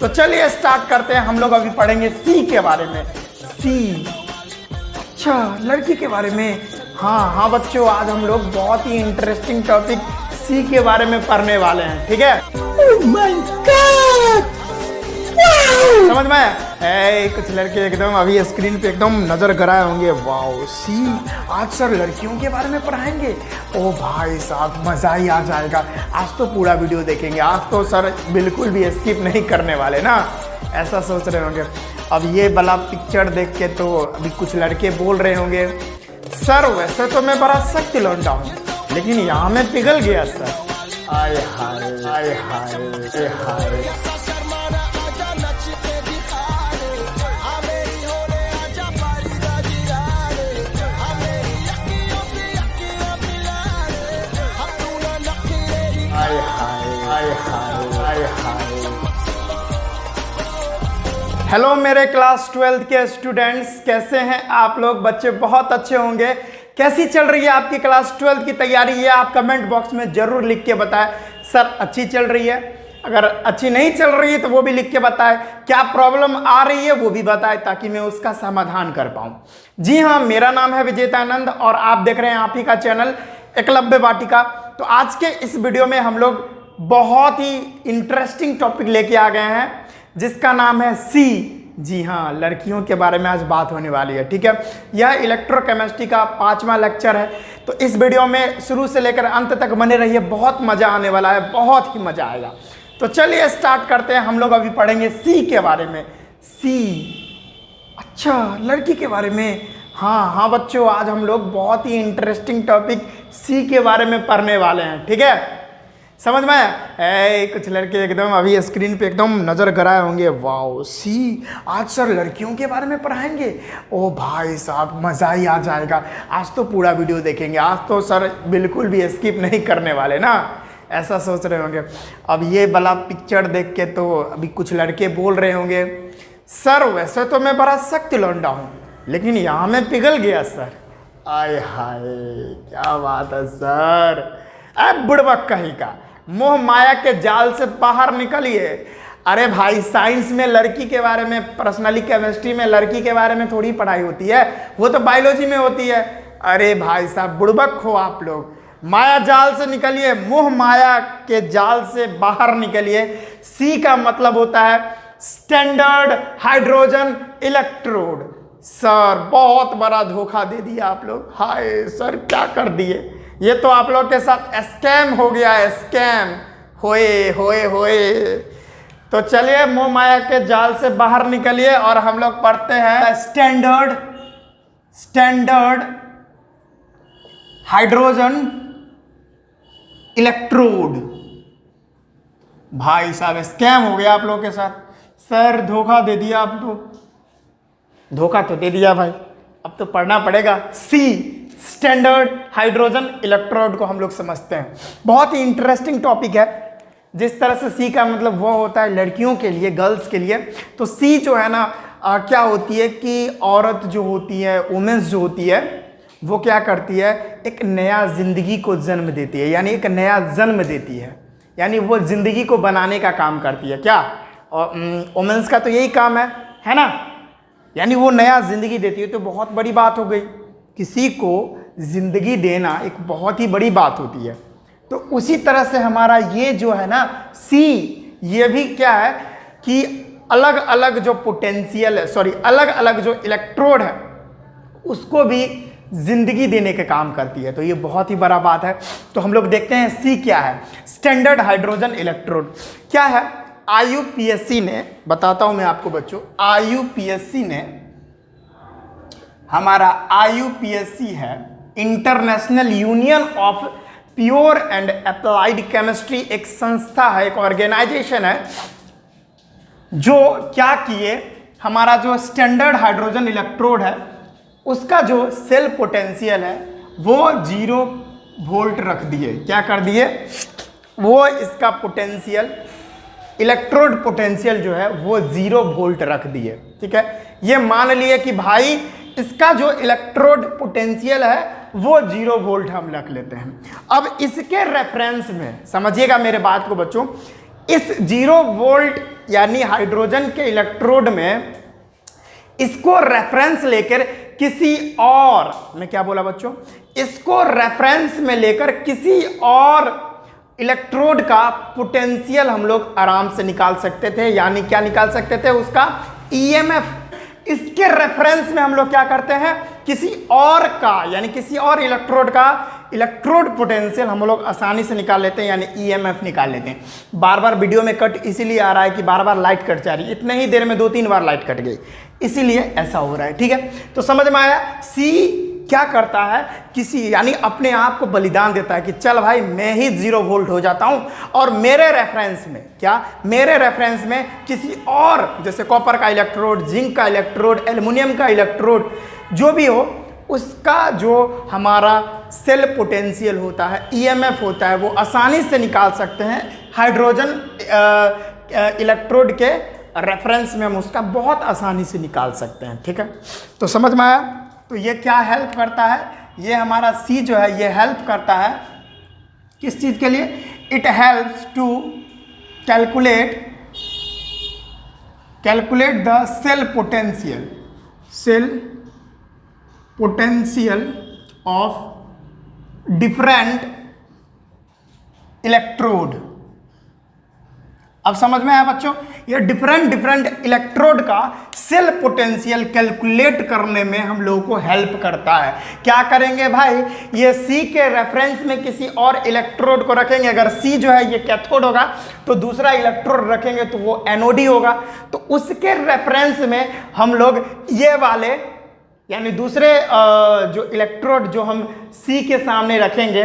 तो चलिए स्टार्ट करते हैं। हम लोग अभी पढ़ेंगे सी के बारे में। सी, अच्छा लड़की के बारे में। हाँ बच्चों, आज हम लोग बहुत ही इंटरेस्टिंग टॉपिक सी के बारे में पढ़ने वाले हैं, ठीक है। Oh my God! समझ में कुछ लड़के एकदम अभी स्क्रीन पे एकदम नजर गराए होंगे। वाओ सी, आज सर लड़कियों के बारे में पढ़ाएंगे। ओ भाई साहब, मजा ही आ जाएगा। आज तो पूरा वीडियो देखेंगे। आज तो सर बिल्कुल भी स्किप नहीं करने वाले ना, ऐसा सोच रहे होंगे। अब ये वाला पिक्चर देख के तो अभी कुछ लड़के बोल रहे होंगे, सर वैसे तो मैं बड़ा सख्त लौंडा हूँ, लेकिन यहाँ मैं पिघल गया सर। आय हाय आय हाय आय हाय। हेलो मेरे क्लास 12th के स्टूडेंट्स, कैसे हैं आप लोग? बच्चे बहुत अच्छे होंगे। कैसी चल रही है आपकी क्लास 12th की तैयारी? ये आप कमेंट बॉक्स में ज़रूर लिख के बताएं। सर अच्छी चल रही है, अगर अच्छी नहीं चल रही है तो वो भी लिख के बताएं। क्या प्रॉब्लम आ रही है वो भी बताएं, ताकि मैं उसका समाधान कर पाऊँ। जी हाँ, मेरा नाम है विजेतानंद और आप देख रहे हैं आप ही का चैनल एकलव्य वाटिका। तो आज के इस वीडियो में हम लोग बहुत ही इंटरेस्टिंग टॉपिक लेके आ गए हैं, जिसका नाम है सी। जी हाँ, लड़कियों के बारे में आज बात होने वाली है, ठीक है। यह इलेक्ट्रोकेमिस्ट्री का 5वां लेक्चर है। तो इस वीडियो में शुरू से लेकर अंत तक बने रहिए, बहुत मजा आने वाला है, बहुत ही मजा आएगा। तो चलिए स्टार्ट करते हैं। हम लोग अभी पढ़ेंगे सी के बारे में। सी, अच्छा लड़की के बारे में। हाँ बच्चों, आज हम लोग बहुत ही इंटरेस्टिंग टॉपिक सी के बारे में पढ़ने वाले हैं, ठीक है। समझ में कुछ लड़के एकदम अभी स्क्रीन पे एकदम नज़र गराए होंगे। वाओ सी, आज सर लड़कियों के बारे में पढ़ाएंगे। ओ भाई साहब, मज़ा ही आ जाएगा। आज तो पूरा वीडियो देखेंगे। आज तो सर बिल्कुल भी स्किप नहीं करने वाले ना, ऐसा सोच रहे होंगे। अब ये वाला पिक्चर देख के तो अभी कुछ लड़के बोल रहे होंगे, सर वैसे तो मैं बड़ा सख्त लौंडा हूँ, लेकिन यहाँ मैं पिघल गया सर। आय हाय, क्या बात है सर। अब बुड़बक कहीं का, मोह माया के जाल से बाहर निकलिए। अरे भाई, साइंस में लड़की के बारे में, पर्सनली केमिस्ट्री में लड़की के बारे में थोड़ी पढ़ाई होती है, वो तो बायोलॉजी में होती है। अरे भाई साहब, बुड़बक हो आप लोग। माया जाल से निकलिए, मोह माया के जाल से बाहर निकलिए। सी का मतलब होता है स्टैंडर्ड हाइड्रोजन इलेक्ट्रोड। सर बहुत बड़ा धोखा दे दिया आप लोग। हाय सर, क्या कर दिए। ये तो आप लोग के साथ स्कैम हो गया है, स्कैम होए होए होए। तो चलिए, मोह माया के जाल से बाहर निकलिए और हम लोग पढ़ते हैं स्टैंडर्ड हाइड्रोजन इलेक्ट्रोड। भाई साहब, स्कैम हो गया आप लोग के साथ। सर धोखा दे दिया आप लोग। धोखा तो दे दिया भाई, अब तो पढ़ना पड़ेगा। सी, स्टैंडर्ड हाइड्रोजन इलेक्ट्रोड को हम लोग समझते हैं। बहुत ही इंटरेस्टिंग टॉपिक है। जिस तरह से सी का मतलब वो होता है लड़कियों के लिए, गर्ल्स के लिए, तो सी जो है ना क्या होती है कि औरत जो होती है, वुमेन्स जो होती है, वो क्या करती है, एक नया जिंदगी को जन्म देती है, यानी एक नया जन्म देती है, यानी वो जिंदगी को बनाने का काम करती है। क्या वुमेन्स का तो यही काम है ना, यानी वो नया जिंदगी देती है। तो बहुत बड़ी बात हो गई, किसी को जिंदगी देना एक बहुत ही बड़ी बात होती है। तो उसी तरह से हमारा ये जो है ना सी, ये भी क्या है कि अलग अलग जो पोटेंशियल है, अलग अलग जो इलेक्ट्रोड है, उसको भी जिंदगी देने के काम करती है। तो ये बहुत ही बड़ा बात है। तो हम लोग देखते हैं सी क्या है। स्टैंडर्ड हाइड्रोजन इलेक्ट्रोड क्या है। IUPAC ने, बताता हूं मैं आपको बच्चों, IUPAC ने, हमारा IUPAC है international union of pure and applied chemistry, एक संस्था है, एक ऑर्गेनाइजेशन है, जो क्या किए, हमारा जो स्टैंडर्ड हाइड्रोजन इलेक्ट्रोड है उसका जो सेल पोटेंशियल है वो 0 वोल्ट रख दिए। क्या कर दिए, वो इसका पोटेंशियल, इलेक्ट्रोड पोटेंशियल जो है वो 0 वोल्ट रख दिए, ठीक है। ये मान लिए कि भाई इसका जो इलेक्ट्रोड पोटेंशियल है वो 0 वोल्ट हम रख लेते हैं। अब इसके रेफरेंस में समझिएगा मेरे बात को बच्चों, इस 0 वोल्ट यानी हाइड्रोजन के इलेक्ट्रोड में इसको रेफरेंस लेकर किसी और, मैं क्या बोला बच्चों, इसको रेफरेंस में लेकर किसी और इलेक्ट्रोड का पोटेंशियल हम लोग आराम से निकाल सकते थे। यानी क्या निकाल सकते थे, उसका ईएमएफ। इसके रेफरेंस में हम लोग क्या करते हैं, किसी और का यानी किसी और इलेक्ट्रोड का इलेक्ट्रोड पोटेंशियल हम लोग आसानी से निकाल लेते हैं, यानी ईएमएफ निकाल लेते हैं। बार बार वीडियो में कट इसीलिए आ रहा है कि बार बार लाइट कट जा रही है, इतने ही देर में 2-3 बार लाइट कट गई, इसीलिए ऐसा हो रहा है। ठीक है, तो समझ में आया। सी क्या करता है, किसी यानी अपने आप को बलिदान देता है कि चल भाई मैं ही 0 वोल्ट हो जाता हूं और मेरे रेफरेंस में क्या, मेरे रेफरेंस में किसी और, जैसे कॉपर का इलेक्ट्रोड, जिंक का इलेक्ट्रोड, एल्युमिनियम का इलेक्ट्रोड, जो भी हो, उसका जो हमारा सेल पोटेंशियल होता है, ईएमएफ होता है, वो आसानी से निकाल सकते हैं। हाइड्रोजन इलेक्ट्रोड के रेफरेंस में हम उसका बहुत आसानी से निकाल सकते हैं। ठीक है, तो समझ में आया। तो ये क्या हेल्प करता है, ये हमारा सी जो है ये हेल्प करता है किस चीज़ के लिए, it helps to calculate the cell potential of different electrode. अब समझ में आया बच्चों, ये डिफरेंट इलेक्ट्रोड का सेल पोटेंशियल कैलकुलेट करने में हम लोगों को हेल्प करता है। क्या करेंगे भाई, ये सी के रेफरेंस में किसी और इलेक्ट्रोड को रखेंगे। अगर सी जो है ये कैथोड होगा तो दूसरा इलेक्ट्रोड रखेंगे तो वो एनोड होगा। तो उसके रेफरेंस में हम लोग ये वाले यानी दूसरे जो इलेक्ट्रोड जो हम सी के सामने रखेंगे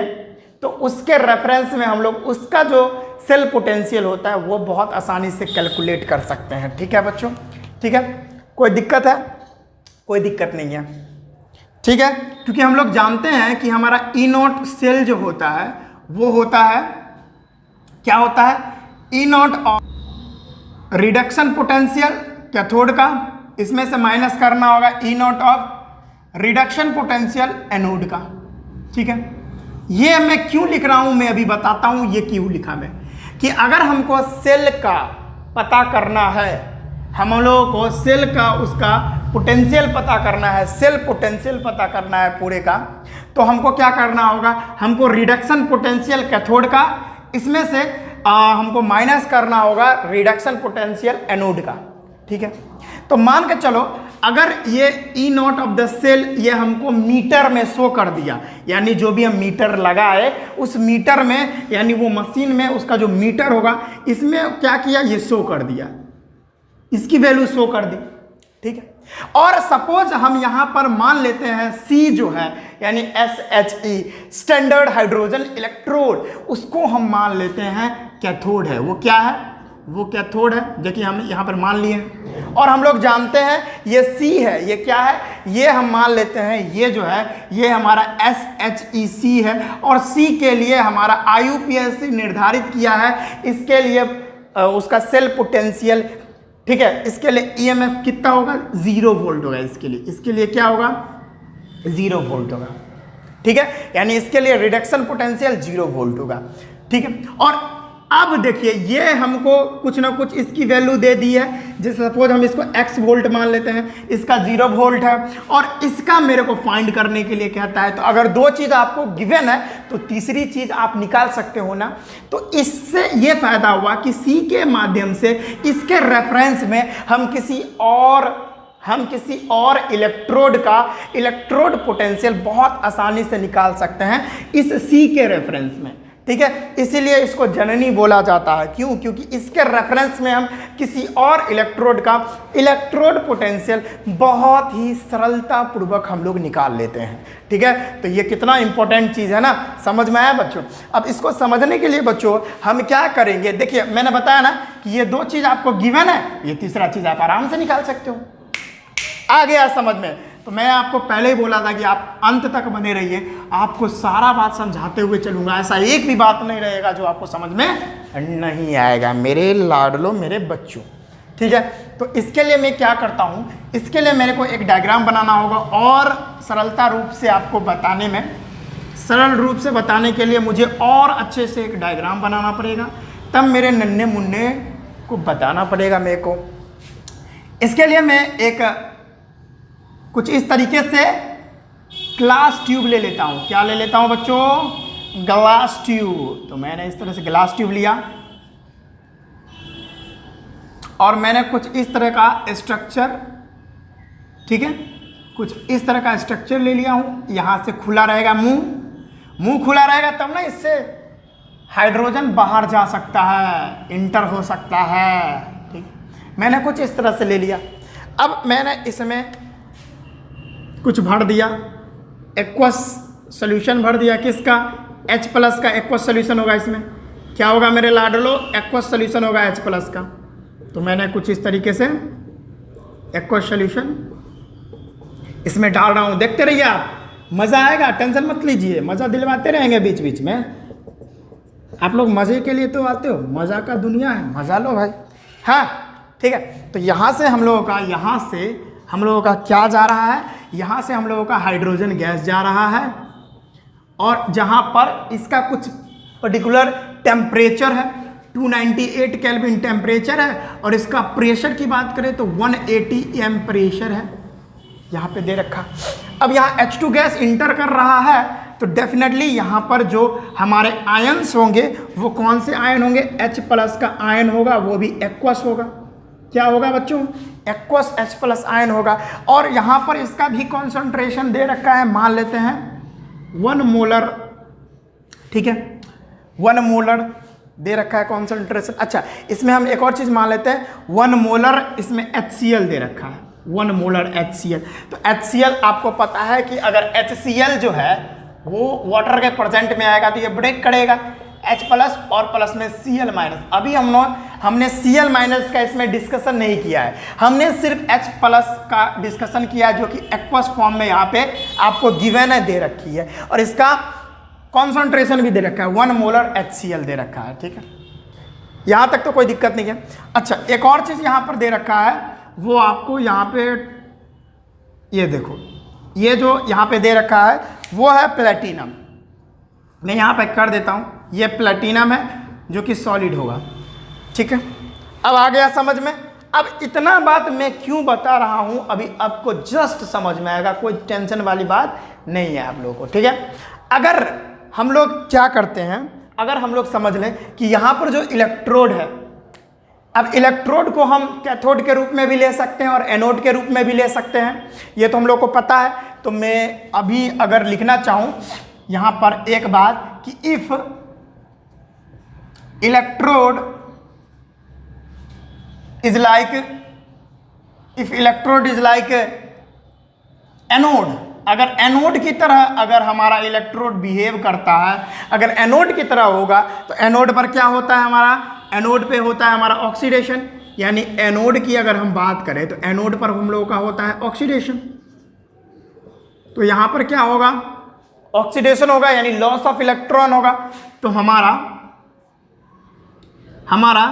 तो उसके रेफरेंस में हम लोग उसका जो सेल पोटेंशियल होता है वो बहुत आसानी से कैलकुलेट कर सकते हैं। ठीक है बच्चों, ठीक है, कोई दिक्कत है? कोई दिक्कत नहीं है। ठीक है, क्योंकि हम लोग जानते हैं कि हमारा ई नॉट सेल जो होता है वो होता है, क्या होता है, E naught of reduction potential cathode का, इसमें से माइनस करना होगा E naught of reduction potential anode का। ठीक है, ये मैं क्यों लिख रहा हूं, मैं अभी बताता हूं ये क्यों लिखा मैं, कि अगर हमको सेल का पता करना है, हम लोगों को सेल का उसका पोटेंशियल पता करना है, सेल पोटेंशियल पता करना है पूरे का, तो हमको क्या करना होगा, हमको रिडक्शन पोटेंशियल कैथोड का, इसमें से हमको माइनस करना होगा रिडक्शन पोटेंशियल एनोड का। ठीक है, तो मान के चलो अगर ये ई नॉट ऑफ द सेल ये हमको मीटर में शो कर दिया, यानी जो भी हम मीटर लगाए उस मीटर में, यानी वो मशीन में उसका जो मीटर होगा इसमें क्या किया, ये शो कर दिया, इसकी वैल्यू शो कर दी। ठीक है, और सपोज हम यहां पर मान लेते हैं सी जो है यानी SHE स्टैंडर्ड हाइड्रोजन इलेक्ट्रोड, उसको हम मान लेते हैं कैथोड है। वो क्या है, वो कैथोड है, देखिए हम यहाँ पर मान लिए हैं। और हम लोग जानते हैं ये C है, ये क्या है, ये हम मान लेते हैं ये जो है ये हमारा SHEC है। और C के लिए हमारा IUPAC निर्धारित किया है, इसके लिए उसका सेल पोटेंशियल। ठीक है, इसके लिए EMF कितना होगा, 0 वोल्ट होगा। इसके लिए क्या होगा, 0 वोल्ट होगा। ठीक है, यानी इसके लिए रिडक्शन पोटेंशियल 0 वोल्ट होगा। ठीक है, और अब देखिए ये हमको कुछ ना कुछ इसकी वैल्यू दे दी है, जैसे सपोज हम इसको x वोल्ट मान लेते हैं, इसका 0 वोल्ट है और इसका मेरे को फाइंड करने के लिए कहता है। तो अगर 2 चीज़ आपको गिवन है तो तीसरी चीज़ आप निकाल सकते हो ना। तो इससे ये फायदा हुआ कि C के माध्यम से इसके रेफरेंस में हम किसी और इलेक्ट्रोड का इलेक्ट्रोड पोटेंशियल बहुत आसानी से निकाल सकते हैं इस C के रेफरेंस में। ठीक है, इसीलिए इसको जननी बोला जाता है। क्यों, क्योंकि इसके रेफरेंस में हम किसी और इलेक्ट्रोड का इलेक्ट्रोड पोटेंशियल बहुत ही सरलता पूर्वक हम लोग निकाल लेते हैं। ठीक है, तो ये कितना इंपॉर्टेंट चीज़ है ना, समझ में आया बच्चों। अब इसको समझने के लिए बच्चों हम क्या करेंगे, देखिए मैंने बताया ना कि ये 2 चीज़ आपको गिवन है, ये तीसरा चीज़ आप आराम से निकाल सकते हो। आ गया समझ में? तो मैं आपको पहले ही बोला था कि आप अंत तक बने रहिए, आपको सारा बात समझाते हुए चलूंगा, ऐसा एक भी बात नहीं रहेगा जो आपको समझ में नहीं आएगा, मेरे लाडलो मेरे बच्चों। ठीक है, तो इसके लिए मैं क्या करता हूँ, इसके लिए मेरे को एक डायग्राम बनाना होगा और सरलता रूप से आपको बताने में, सरल रूप से बताने के लिए मुझे और अच्छे से एक डायग्राम बनाना पड़ेगा, तब मेरे नन्हे मुन्ने को बताना पड़ेगा मेरे को। इसके लिए मैं एक कुछ इस तरीके से ग्लास ट्यूब ले लेता हूँ। क्या ले लेता हूँ बच्चों? Glass tube. तो मैंने इस तरह से ग्लास ट्यूब लिया और मैंने कुछ इस तरह का स्ट्रक्चर, ठीक है, कुछ इस तरह का स्ट्रक्चर ले लिया हूँ। यहाँ से खुला रहेगा मुंह खुला रहेगा तब ना इससे हाइड्रोजन बाहर जा सकता है, इंटर हो सकता है। ठीक, मैंने कुछ इस तरह से ले लिया। अब मैंने इसमें कुछ भर दिया, एक्वस सॉल्यूशन भर दिया। किसका? H+ का एक्वस सॉल्यूशन होगा। इसमें क्या होगा मेरे लाडलो? एक्वस सॉल्यूशन होगा H+ का। तो मैंने कुछ इस तरीके से एक्वस सॉल्यूशन इसमें डाल रहा हूँ। देखते रहिए आप, मज़ा आएगा, टेंशन मत लीजिए, मज़ा दिलवाते रहेंगे बीच बीच में। आप लोग मज़े के लिए तो आते हो, मज़ा का दुनिया है, मज़ा लो भाई। हाँ ठीक है। तो यहाँ से हम लोगों का क्या जा रहा है? यहाँ से हम लोगों का हाइड्रोजन गैस जा रहा है और जहाँ पर इसका कुछ पर्टिकुलर टेम्परेचर है, 298 केल्विन टेम्परेचर है और इसका प्रेशर की बात करें तो 180 एम प्रेशर है, यहाँ पे दे रखा। अब यहाँ H2 गैस इंटर कर रहा है तो डेफिनेटली यहाँ पर जो हमारे आयन्स होंगे वो कौन से आयन होंगे? H+ का आयन होगा, वो भी एक्वस होगा। क्या होगा बच्चों? एक्वस H+ आयन होगा। और यहाँ पर इसका भी कॉन्सेंट्रेशन दे रखा है, मान लेते हैं 1 मोलर, ठीक है, 1 मोलर दे रखा है कॉन्सेंट्रेशन। अच्छा, इसमें हम एक और चीज़ मान लेते हैं, 1 मोलर इसमें HCl दे रखा है, 1 मोलर HCl। तो HCl आपको पता है कि अगर HCl जो है वो वाटर के प्रेजेंट में आएगा तो ये ब्रेक करेगा, H+ और प्लस में Cl-। अभी हमने Cl- का इसमें डिस्कशन नहीं किया है, हमने सिर्फ H+ का डिस्कशन किया है जो कि एक्वस फॉर्म में यहाँ पे आपको गिवन है, दे रखी है और इसका कॉन्सेंट्रेशन भी दे रखा है, 1 मोलर HCl दे रखा है। ठीक है, यहाँ तक तो कोई दिक्कत नहीं है। अच्छा, एक और चीज़ यहाँ पर दे रखा है, वो आपको यहाँ पे ये देखो, ये जो यहाँ पे दे रखा है वो है प्लेटिनम। मैं यहाँ पे कर देता हूँ, ये प्लेटिनम है जो कि सॉलिड होगा। ठीक है, अब आ गया समझ में। अब इतना बात मैं क्यों बता रहा हूँ अभी आपको जस्ट समझ में आएगा, कोई टेंशन वाली बात नहीं है आप लोगों को। ठीक है, अगर हम लोग क्या करते हैं, अगर हम लोग समझ लें कि यहाँ पर जो इलेक्ट्रोड है, अब इलेक्ट्रोड को हम कैथोड के रूप में भी ले सकते हैं और एनोड के रूप में भी ले सकते हैं, ये तो हम लोग को पता है। तो मैं अभी अगर लिखना चाहूँ यहाँ पर एक बात कि if electrode is like anode, अगर एनोड की तरह अगर हमारा इलेक्ट्रोड बिहेव करता है, अगर एनोड की तरह होगा तो एनोड पर क्या होता है हमारा? एनोड पे होता है हमारा ऑक्सीडेशन। यानी एनोड की अगर हम बात करें तो एनोड पर हम लोगों का होता है ऑक्सीडेशन। तो यहाँ पर क्या होगा? ऑक्सीडेशन होगा, यानी लॉस ऑफ इलेक्ट्रॉन होगा। तो हमारा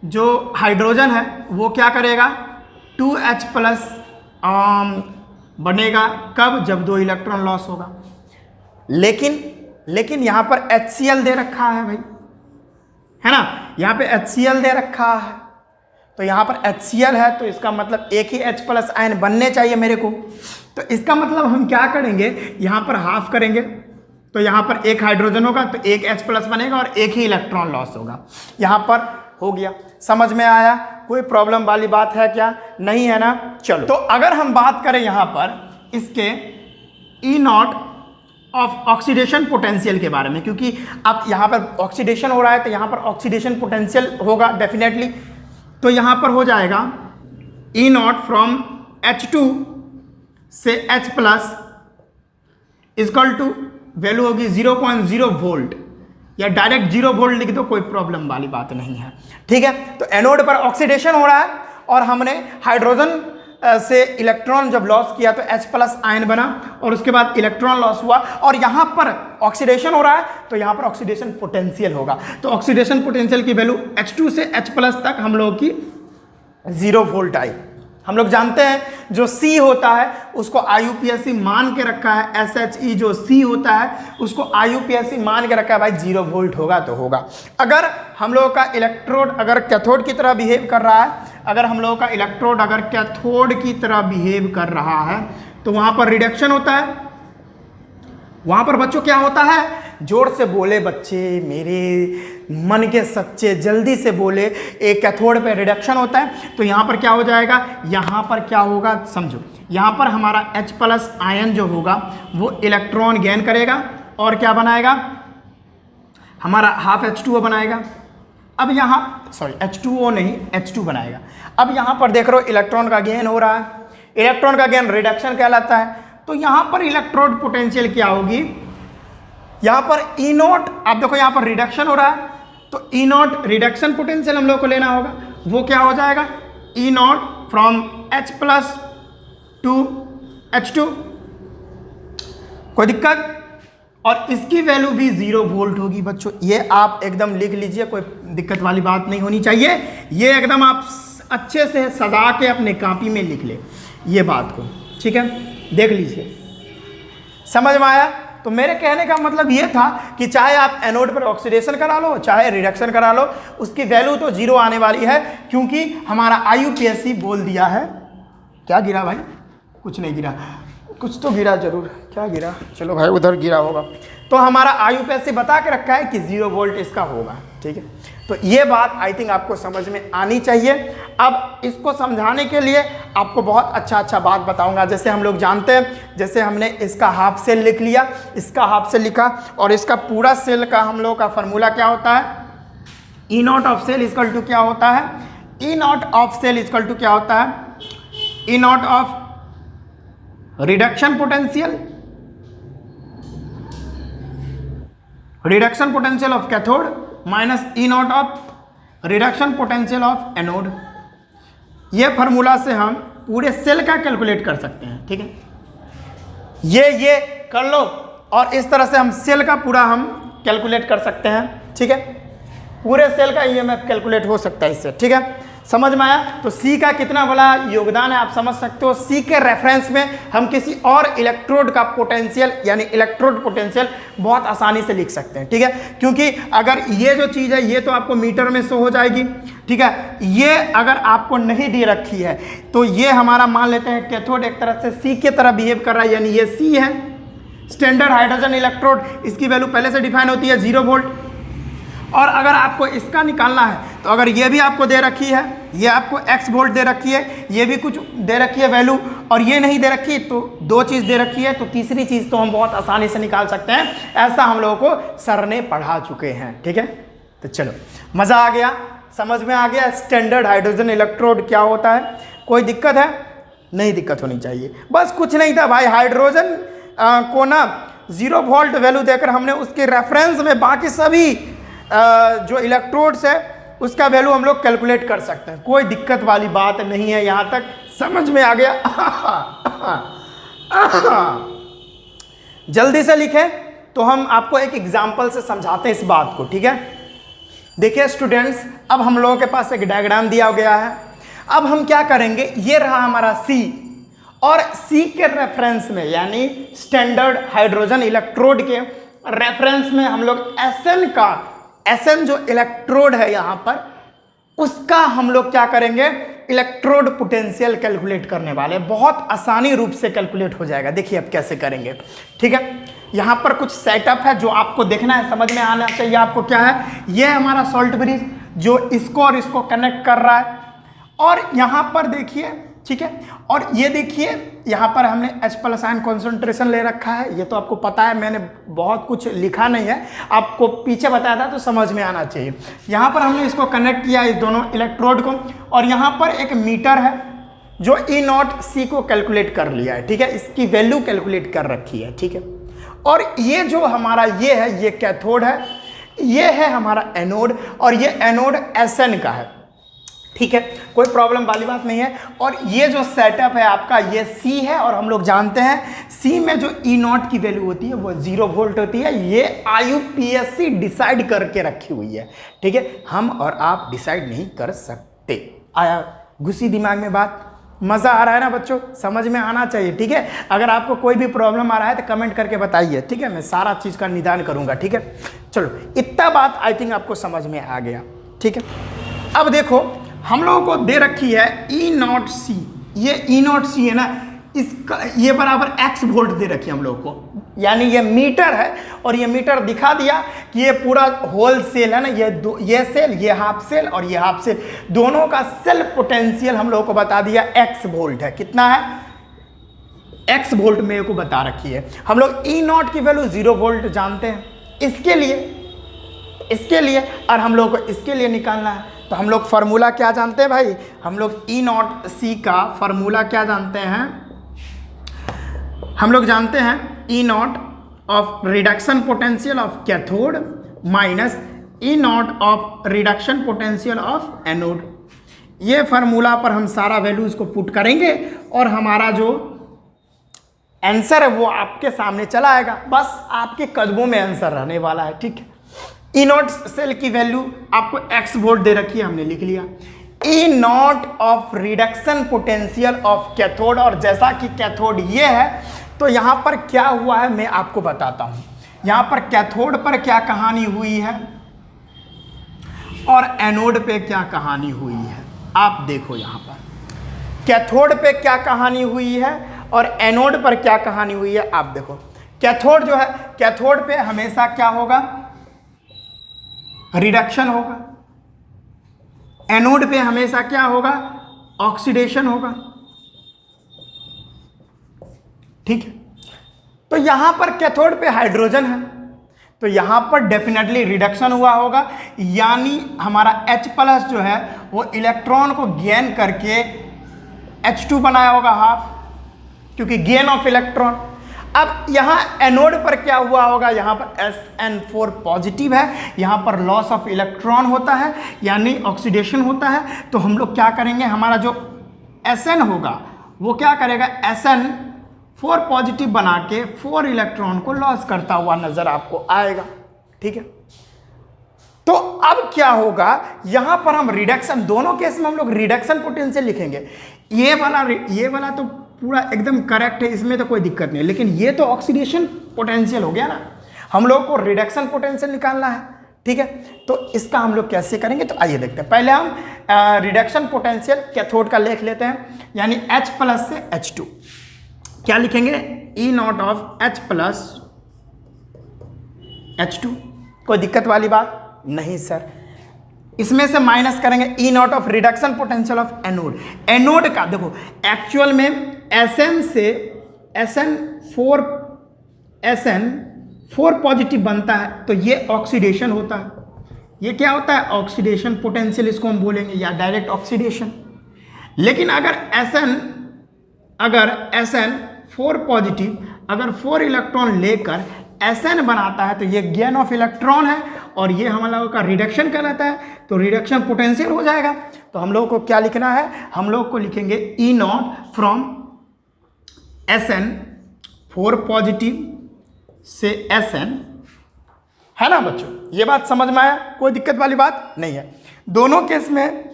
जो हाइड्रोजन है वो क्या करेगा? 2H+ बनेगा। कब? जब 2 इलेक्ट्रॉन लॉस होगा। लेकिन यहाँ पर HCl दे रखा है भाई, है ना, यहाँ पे HCl दे रखा है। तो यहाँ पर HCl है तो इसका मतलब एक ही H+ आयन बनने चाहिए मेरे को। तो इसका मतलब हम क्या करेंगे, यहाँ पर हाफ करेंगे तो यहाँ पर एक हाइड्रोजन होगा तो एक H+ बनेगा और एक ही इलेक्ट्रॉन लॉस होगा। यहाँ पर हो गया, समझ में आया? कोई प्रॉब्लम वाली बात है क्या? नहीं है ना? चलो, तो अगर हम बात करें यहाँ पर इसके E0 ऑफ ऑक्सीडेशन पोटेंशियल के बारे में, क्योंकि अब यहाँ पर ऑक्सीडेशन हो रहा है तो यहाँ पर ऑक्सीडेशन पोटेंशियल होगा डेफिनेटली। तो यहाँ पर हो जाएगा E0 फ्रॉम H2 से H+ इक्वल टू वैल्यू होगी 0.0 वोल्ट, या डायरेक्ट 0 वोल्ट लिख दो, कोई प्रॉब्लम वाली बात नहीं है। ठीक है, तो एनोड पर ऑक्सीडेशन हो रहा है और हमने हाइड्रोजन से इलेक्ट्रॉन जब लॉस किया तो H+ आयन बना और उसके बाद इलेक्ट्रॉन लॉस हुआ और यहाँ पर ऑक्सीडेशन हो रहा है तो यहाँ पर ऑक्सीडेशन पोटेंशियल होगा। तो ऑक्सीडेशन पोटेंशियल की वैल्यू H2 से H+ तक हम लोग की 0 वोल्ट आई। हम लोग जानते हैं जो C होता है उसको IUPAC मान के रखा है, SHE जो C होता है उसको IUPAC मान के रखा है भाई 0 वोल्ट होगा तो होगा। अगर हम लोगों का इलेक्ट्रोड अगर कैथोड की तरह बिहेव कर रहा है, अगर हम लोगों का इलेक्ट्रोड अगर कैथोड की तरह बिहेव कर रहा है तो वहाँ पर रिडक्शन होता है। वहाँ पर बच्चों क्या होता है, जोर से बोले बच्चे, मेरे मन के सच्चे, जल्दी से बोले। एक कैथोड पे रिडक्शन होता है तो यहाँ पर क्या हो जाएगा, यहाँ पर क्या होगा समझो, यहाँ पर हमारा H+ आयन जो होगा वो इलेक्ट्रॉन गेन करेगा और क्या बनाएगा, हमारा हाफ H2O बनाएगा। अब यहाँ H2O नहीं H2 बनाएगा। अब यहाँ पर देख रहे हो इलेक्ट्रॉन का गेन हो रहा है, इलेक्ट्रॉन का गेन रिडक्शन कहलाता है। तो यहाँ पर इलेक्ट्रोड पोटेंशियल क्या होगी, यहाँ पर E0, आप देखो यहाँ पर रिडक्शन हो रहा है तो E0 रिडक्शन पोटेंशियल हम लोग को लेना होगा, वो क्या हो जाएगा E0 from H+ to H2। कोई दिक्कत, और इसकी वैल्यू भी 0 वोल्ट होगी बच्चों। ये आप एकदम लिख लीजिए, कोई दिक्कत वाली बात नहीं होनी चाहिए। ये एकदम आप अच्छे से सजा के अपने कॉपी में लिख ले ये बात को, ठीक है, देख लीजिए। समझ में आया? तो मेरे कहने का मतलब ये था कि चाहे आप एनोड पर ऑक्सीडेशन करा लो चाहे रिडक्शन करा लो, उसकी वैल्यू तो 0 आने वाली है, क्योंकि हमारा IUPAC बोल दिया है। क्या गिरा भाई? कुछ नहीं गिरा, कुछ तो गिरा जरूर। क्या गिरा? चलो भाई उधर गिरा होगा। तो हमारा IUPAC बता के रखा है कि 0 वोल्ट इसका होगा, ठीक है। तो ये बात आई थिंक आपको समझ में आनी चाहिए। अब इसको समझाने के लिए आपको बहुत अच्छा बात बताऊंगा। जैसे हम लोग जानते हैं, जैसे हमने इसका हाफ सेल लिख लिया, इसका हाफ सेल लिखा, और इसका पूरा सेल का हम लोग का फॉर्मूला क्या होता है, E0 of cell equal to क्या होता है, E0 of cell equal to क्या होता है, E0 of reduction potential, reduction potential of cathode minus E0 of reduction potential of anode. ये फार्मूला से हम पूरे सेल का कैलकुलेट कर सकते हैं, ठीक है। ये कर लो, और इस तरह से हम सेल का पूरा हम कैलकुलेट कर सकते हैं, ठीक है। पूरे सेल का EMF कैलकुलेट हो सकता है इससे, ठीक है। समझ में आया? तो C का कितना बड़ा योगदान है आप समझ सकते हो। C के रेफरेंस में हम किसी और इलेक्ट्रोड का पोटेंशियल यानी इलेक्ट्रोड पोटेंशियल बहुत आसानी से लिख सकते हैं, ठीक है। क्योंकि अगर ये जो चीज़ है ये तो आपको मीटर में शो हो जाएगी, ठीक है। ये अगर आपको नहीं दे रखी है तो ये हमारा मान लेते हैं कैथोड एक तरह से C की तरह बिहेव कर रहा है, यानी ये C है, स्टैंडर्ड हाइड्रोजन इलेक्ट्रोड। इसकी वैल्यू पहले से डिफाइन होती है 0 वोल्ट। और अगर आपको इसका निकालना है तो अगर ये भी आपको दे रखी है, ये आपको x वोल्ट दे रखी है, ये भी कुछ दे रखी है वैल्यू, और ये नहीं दे रखी, तो 2 चीज़ दे रखी है, तो तीसरी चीज़ तो हम बहुत आसानी से निकाल सकते हैं। ऐसा हम लोगों को सर ने पढ़ा चुके हैं, ठीक है। तो चलो, मज़ा आ गया, समझ में आ गया स्टैंडर्ड हाइड्रोजन इलेक्ट्रोड क्या होता है। कोई दिक्कत है? नहीं दिक्कत होनी चाहिए। बस कुछ नहीं था भाई, हाइड्रोजन को ना 0 वोल्ट वैल्यू देकर हमने उसके रेफरेंस में बाकी सभी जो इलेक्ट्रोड्स है उसका वैल्यू हम लोग कैलकुलेट कर सकते हैं। कोई दिक्कत वाली बात नहीं है, यहाँ तक समझ में आ गया? जल्दी से लिखें तो हम आपको एक एग्जांपल से समझाते हैं इस बात को, ठीक है। देखिए स्टूडेंट्स, अब हम लोगों के पास एक डायग्राम दिया गया है। अब हम क्या करेंगे, ये रहा हमारा C, और C के रेफरेंस में यानी स्टैंडर्ड हाइड्रोजन इलेक्ट्रोड के रेफरेंस में हम लोग Sn जो इलेक्ट्रोड है यहाँ पर, उसका हम लोग क्या करेंगे, इलेक्ट्रोड पोटेंशियल कैलकुलेट करने वाले। बहुत आसानी रूप से कैलकुलेट हो जाएगा। देखिए अब कैसे करेंगे, ठीक है। यहाँ पर कुछ सेटअप है जो आपको देखना है, समझ में आना चाहिए आपको। क्या है, ये हमारा सॉल्ट ब्रिज जो इसको और इसको कनेक्ट कर रहा है, और यहाँ पर देखिए, ठीक है। और ये देखिए यहाँ पर हमने H+ आयन कॉन्सेंट्रेशन ले रखा है। ये तो आपको पता है, मैंने बहुत कुछ लिखा नहीं है, आपको पीछे बताया था तो समझ में आना चाहिए। यहाँ पर हमने इसको कनेक्ट किया इस दोनों इलेक्ट्रोड को, और यहाँ पर एक मीटर है जो E0 C को कैलकुलेट कर लिया है, ठीक है। इसकी वैल्यू कैलकुलेट कर रखी है, ठीक है। और ये जो हमारा ये है, ये कैथोड है, ये है हमारा एनोड, और ये एनोड Sn का है, ठीक है। कोई प्रॉब्लम वाली बात नहीं है। और ये जो सेटअप है आपका, ये C है, और हम लोग जानते हैं C में जो E0 की वैल्यू होती है वो 0 वोल्ट होती है। ये IUPAC डिसाइड करके रखी हुई है, ठीक है। हम और आप डिसाइड नहीं कर सकते। आया घुसी दिमाग में बात? मज़ा आ रहा है ना बच्चों, समझ में आना चाहिए, ठीक है। अगर आपको कोई भी प्रॉब्लम आ रहा है तो कमेंट करके बताइए, ठीक है, मैं सारा चीज़ का निदान करूंगा, ठीक है। चलो इतना बात आई थिंक आपको समझ में आ गया, ठीक है। अब देखो हम लोगों को दे रखी है E0C, ये E0C है ना, इसका ये बराबर x वोल्ट दे रखी है हम लोगों को, यानी ये मीटर है और ये मीटर दिखा दिया कि ये पूरा होल सेल है ना, ये सेल, ये हाफ सेल और ये हाफ सेल, दोनों का सेल्फ पोटेंशियल हम लोगों को बता दिया x वोल्ट है। कितना है? x वोल्ट मेरे को बता रखी है। हम लोग E0 की वैल्यू 0 वोल्ट जानते हैं, इसके लिए और हम लोग को इसके लिए निकालना है। तो हम लोग फार्मूला क्या जानते हैं भाई? हम लोग E0C का फार्मूला क्या जानते हैं? हम लोग जानते हैं E0 of reduction potential of cathode minus E0 of reduction potential of anode. ये फार्मूला पर हम सारा वैल्यूज को पुट करेंगे और हमारा जो आंसर है वो आपके सामने चला आएगा, बस आपके कदमों में आंसर रहने वाला है, ठीक है। E0 सेल की वैल्यू आपको x वोल्ट दे रखी है, हमने लिख लिया। E0 of reduction potential of cathode, और जैसा कि कैथोड ये है तो यहाँ पर क्या हुआ है मैं आपको बताता हूँ। यहाँ पर कैथोड पर क्या कहानी हुई है और एनोड पे क्या कहानी हुई है, आप देखो। यहाँ पर कैथोड पे क्या कहानी हुई है और एनोड पर क्या कहानी हुई है, आप देखो। कैथोड जो है, कैथोड पे हमेशा क्या होगा? रिडक्शन होगा। एनोड पे हमेशा क्या होगा? ऑक्सीडेशन होगा, ठीक है। तो यहां पर कैथोड पे हाइड्रोजन है तो यहां पर डेफिनेटली रिडक्शन हुआ होगा, यानी हमारा H+ जो है वो इलेक्ट्रॉन को गेन करके H2 बनाया होगा हाफ, क्योंकि गेन ऑफ इलेक्ट्रॉन। अब यहाँ एनोड पर क्या हुआ होगा? यहाँ पर SN4 पॉजिटिव है, यहाँ पर लॉस ऑफ इलेक्ट्रॉन होता है यानी ऑक्सीडेशन होता है। तो हम लोग क्या करेंगे, हमारा जो SN होगा वो क्या करेगा? SN4 पॉजिटिव बना के 4 इलेक्ट्रॉन को लॉस करता हुआ नजर आपको आएगा, ठीक है। तो अब क्या होगा, यहां पर हम रिडक्शन, दोनों केस में हम लोग रिडक्शन पोटेंशियल लिखेंगे। ये वाला तो पूरा एकदम करेक्ट है, इसमें तो कोई दिक्कत नहीं है, लेकिन ये तो ऑक्सीडेशन पोटेंशियल हो गया ना, हम लोग को रिडक्शन पोटेंशियल निकालना है, ठीक है। तो इसका हम लोग कैसे करेंगे, तो आइए देखते हैं। पहले हम रिडक्शन पोटेंशियल कैथोड का लिख लेते हैं, यानी H+ से H2 क्या लिखेंगे? E0 of H+ H2। कोई दिक्कत वाली बात नहीं सर। इसमें से माइनस करेंगे E0 of reduction potential of anode. Anode का देखो, एक्चुअल में SN से SN4 पॉजिटिव बनता है तो ये ऑक्सीडेशन होता है। ये क्या होता है? ऑक्सीडेशन पोटेंशियल इसको हम बोलेंगे, या डायरेक्ट ऑक्सीडेशन। लेकिन अगर SN4 पॉजिटिव अगर 4 इलेक्ट्रॉन लेकर SN बनाता है तो ये गेन ऑफ इलेक्ट्रॉन है और ये हम लोगों का रिडक्शन कहलाता है, तो रिडक्शन पोटेंशियल हो जाएगा। तो हम लोगों को क्या लिखना है? हम लोग को लिखेंगे E0 फ्रॉम SN4 पॉजिटिव से SN, है ना बच्चों? ये बात समझ में आया? कोई दिक्कत वाली बात नहीं है। दोनों केस में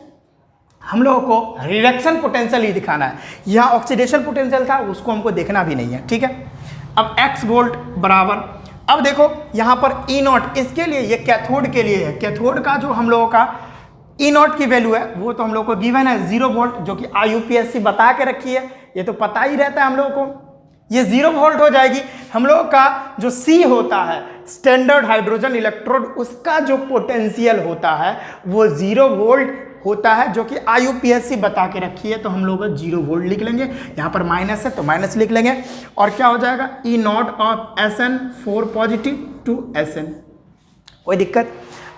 हम लोगों को रिडक्शन पोटेंशियल ही दिखाना है, यहाँ ऑक्सीडेशन पोटेंशियल था उसको हमको देखना भी नहीं है, ठीक है। अब x वोल्ट बराबर, अब देखो यहाँ पर E0 इसके लिए, ये कैथोड के लिए है। कैथोड का जो हम लोगों का E0 की वैल्यू है वो तो हम लोग को गिवन है 0 वोल्ट, जो कि IUPAC बता के रखी है, ये तो पता ही रहता है हम लोगों को, ये 0 वोल्ट हो जाएगी। हम लोगों का जो C होता है, स्टैंडर्ड हाइड्रोजन इलेक्ट्रोड, उसका जो पोटेंशियल होता है वो 0 वोल्ट होता है, जो कि IUPAC बता के रखी है। तो हम लोग 0 वोल्ट लिख लेंगे, यहाँ पर माइनस है तो माइनस लिख लेंगे, और क्या हो जाएगा? E0 of SN4 positive to SN। कोई दिक्कत?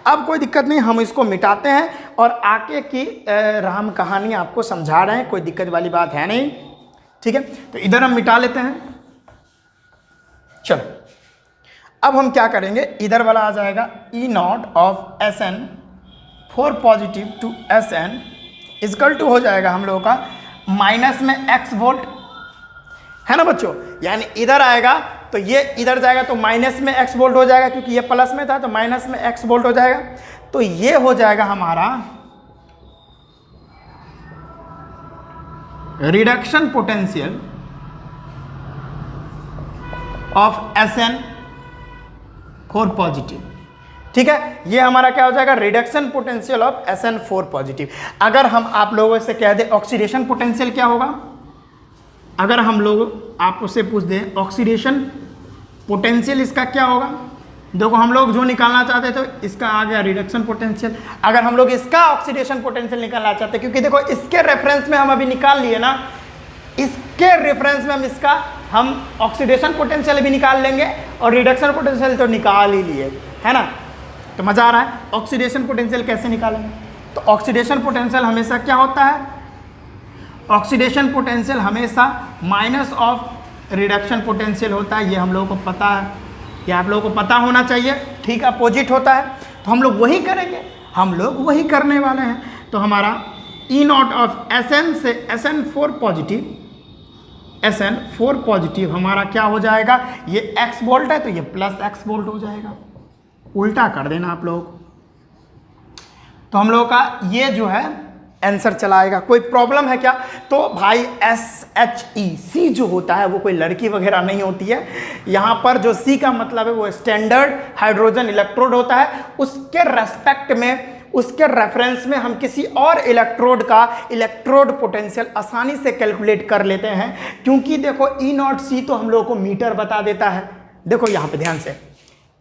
अब कोई दिक्कत नहीं, हम इसको मिटाते हैं और आगे की राम कहानी आपको समझा रहे हैं, कोई दिक्कत वाली बात है नहीं, ठीक है। तो इधर हम मिटा लेते हैं। चलो अब हम क्या करेंगे, इधर वाला आ जाएगा E0 of SN4 positive to SN equal to हो जाएगा हम लोगों का माइनस में x वोल्ट, है ना बच्चों? यानी इधर आएगा तो ये इधर जाएगा तो माइनस में x वोल्ट हो जाएगा, क्योंकि ये प्लस में था तो माइनस में x वोल्ट हो जाएगा। तो ये हो जाएगा हमारा reduction potential of SN4 positive. ठीक है, ये हमारा क्या हो जाएगा, reduction potential of SN4 positive. अगर हम आप लोगों से कह दें ऑक्सीडेशन पोटेंशियल क्या होगा, अगर हम लोग आपको से पूछ दें ऑक्सीडेशन पोटेंशियल इसका क्या होगा, देखो हम लोग जो निकालना चाहते थे तो इसका आ गया रिडक्शन पोटेंशियल। अगर हम लोग इसका ऑक्सीडेशन पोटेंशियल निकालना चाहते हैं, क्योंकि देखो इसके रेफरेंस में हम अभी निकाल लिए ना, इसके रेफरेंस में हम इसका हम ऑक्सीडेशन पोटेंशियल भी निकाल लेंगे और रिडक्शन पोटेंशियल तो निकाल ही लिए, है ना। तो मज़ा आ रहा है। ऑक्सीडेशन पोटेंशियल कैसे निकालेंगे, तो ऑक्सीडेशन पोटेंशियल हमेशा क्या होता है, ऑक्सीडेशन पोटेंशियल हमेशा माइनस ऑफ रिडक्शन पोटेंशियल होता है। ये हम लोगों को पता है, ये आप लोगों को पता होना चाहिए, ठीक अपोजिट होता है। तो हम लोग वही करेंगे, हम लोग वही करने वाले हैं। तो हमारा E नॉट ऑफ SN से SN4 पॉजिटिव, SN4 पॉजिटिव हमारा क्या हो जाएगा, ये X वोल्ट है तो ये प्लस X वोल्ट हो जाएगा, उल्टा कर देना आप लोग। तो हम लोगों का ये जो है आंसर चलाएगा। कोई प्रॉब्लम है क्या, तो भाई SHEC जो होता है वो कोई लड़की वगैरह नहीं होती है। यहाँ पर जो C का मतलब है वो स्टैंडर्ड हाइड्रोजन इलेक्ट्रोड होता है। उसके रेस्पेक्ट में, उसके रेफरेंस में हम किसी और इलेक्ट्रोड का इलेक्ट्रोड पोटेंशियल आसानी से कैलकुलेट कर लेते हैं, क्योंकि देखो E नॉट C तो हम लोगों को मीटर बता देता है। देखो यहाँ पे ध्यान से,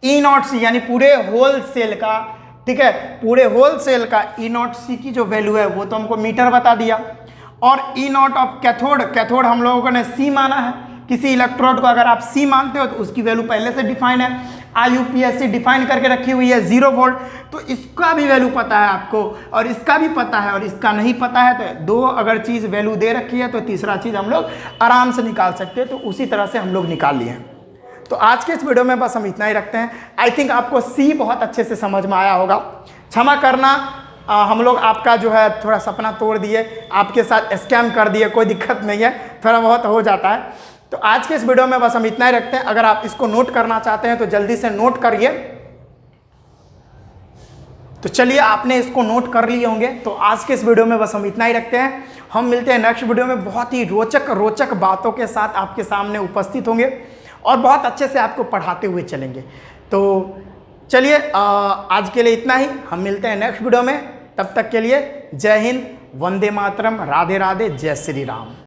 E नॉट C यानी पूरे होल सेल का, ठीक है, पूरे होल सेल का E नॉट C की जो वैल्यू है वो तो हमको मीटर बता दिया। और E not of cathode, cathode हम लोगों ने C माना है। किसी इलेक्ट्रोड को अगर आप C मानते हो तो उसकी वैल्यू पहले से डिफाइन है, IUPAC डिफाइन करके रखी हुई है 0 वोल्ट। तो इसका भी वैल्यू पता है आपको और इसका भी पता है और इसका नहीं पता है, तो दो अगर चीज़ वैल्यू दे रखी है तो तीसरा चीज़ हम लोग आराम से निकाल सकते हैं। तो उसी तरह से हम लोग निकाल लिए हैं। तो आज के इस वीडियो में बस हम इतना ही रखते हैं। आई थिंक आपको C बहुत अच्छे से समझ में आया होगा। क्षमा करना, हम लोग आपका जो है थोड़ा सपना तोड़ दिए, आपके साथ स्कैम कर दिए, कोई दिक्कत नहीं है, थोड़ा बहुत हो जाता है। तो आज के इस वीडियो में बस हम इतना ही रखते हैं। अगर आप इसको नोट करना चाहते हैं तो जल्दी से नोट करिए। तो चलिए, आपने इसको नोट कर लिए होंगे। तो आज के इस वीडियो में बस हम इतना ही रखते हैं। हम मिलते हैं नेक्स्ट वीडियो में, बहुत ही रोचक बातों के साथ आपके सामने उपस्थित होंगे और बहुत अच्छे से आपको पढ़ाते हुए चलेंगे। तो चलिए, आज के लिए इतना ही। हम मिलते हैं नेक्स्ट वीडियो में। तब तक के लिए जय हिंद, वंदे मातरम, राधे राधे, जय श्री राम।